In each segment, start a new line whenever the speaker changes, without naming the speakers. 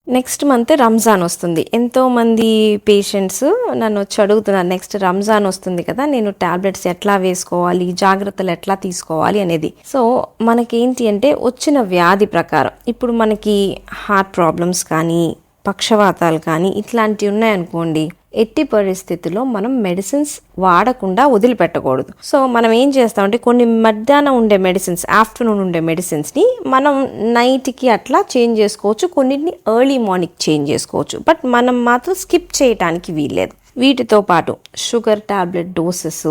Next month Ramzan వస్తుంది. ఎంతోమంది patients నన్ను వచ్చి అడుగుతున్నారు, నెక్స్ట్ రంజాన్ వస్తుంది కదా, నేను టాబ్లెట్స్ ఎట్లా వేసుకోవాలి, జాగ్రత్తలు ఎట్లా తీసుకోవాలి అనేది. సో మనకేంటి అంటే వచ్చిన వ్యాధి ప్రకారం ఇప్పుడు మనకి హార్ట్ ప్రాబ్లమ్స్ కానీ పక్షవాతాలు కానీ ఇట్లాంటివి ఉన్నాయనుకోండి, ఎట్టి పరిస్థితుల్లో మనం మెడిసిన్స్ వాడకుండా వదిలిపెట్టకూడదు. సో మనం ఏం చేస్తామంటే కొన్ని మధ్యాహ్నం ఉండే మెడిసిన్స్, ఆఫ్టర్నూన్ ఉండే మెడిసిన్స్ని మనం నైట్కి అట్లా చేంజ్ చేసుకోవచ్చు, కొన్నిటిని ఎర్లీ మార్నింగ్ చేంజ్ చేసుకోవచ్చు. బట్ మనం మాత్రం స్కిప్ చేయడానికి వీల్లేదు. వీటితో పాటు sugar tablet doses,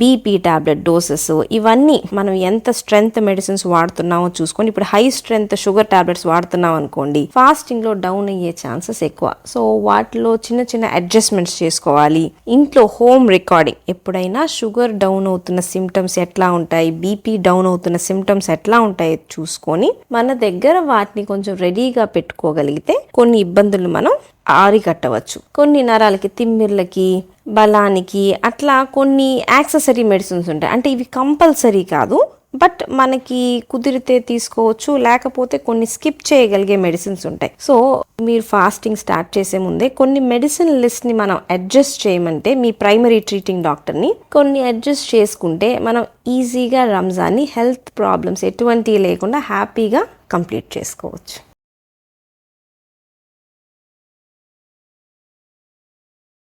BP tablet doses, ఇవన్నీ మనం ఎంత స్ట్రెంగ్త్ మెడిసిన్స్ వాడుతున్నామో చూసుకొని, ఇప్పుడు హై స్ట్రెంగ్త్ షుగర్ టాబ్లెట్స్ వాడుతున్నాం అనుకోండి, ఫాస్టింగ్లో డౌన్ అయ్యే ఛాన్సెస్ ఎక్కువ. సో వాటిలో చిన్న చిన్న అడ్జస్ట్మెంట్స్ చేసుకోవాలి. ఇంట్లో హోమ్ రికార్డింగ్, ఎప్పుడైనా షుగర్ డౌన్ అవుతున్న సిమ్టమ్స్ ఎట్లా ఉంటాయి, బీపీ డౌన్ అవుతున్న సిమ్టమ్స్ ఎట్లా ఉంటాయి చూసుకొని మన దగ్గర వాటిని కొంచెం రెడీగా పెట్టుకోగలిగితే కొన్ని ఇబ్బందులు మనం ఆరికట్టవచ్చు. కొన్ని నరాలకి, తిమ్మిర్లకి, బలానికి అట్లా కొన్ని యాక్సెసరీ మెడిసిన్స్ ఉంటాయి. అంటే ఇవి కంపల్సరీ కాదు, బట్ మనకి కుదిరితే తీసుకోవచ్చు, లేకపోతే కొన్ని స్కిప్ చేయగలిగే మెడిసిన్స్ ఉంటాయి. సో మీరు ఫాస్టింగ్ స్టార్ట్ చేసే ముందే కొన్ని మెడిసిన్ లిస్ట్ని మనం అడ్జస్ట్ చేయమంటే మీ ప్రైమరీ ట్రీటింగ్ డాక్టర్ని కొన్ని అడ్జస్ట్ చేసుకుంటే మనం ఈజీగా రంజాన్ని హెల్త్ ప్రాబ్లమ్స్ ఎటువంటి లేకుండా హ్యాపీగా కంప్లీట్ చేసుకోవచ్చు.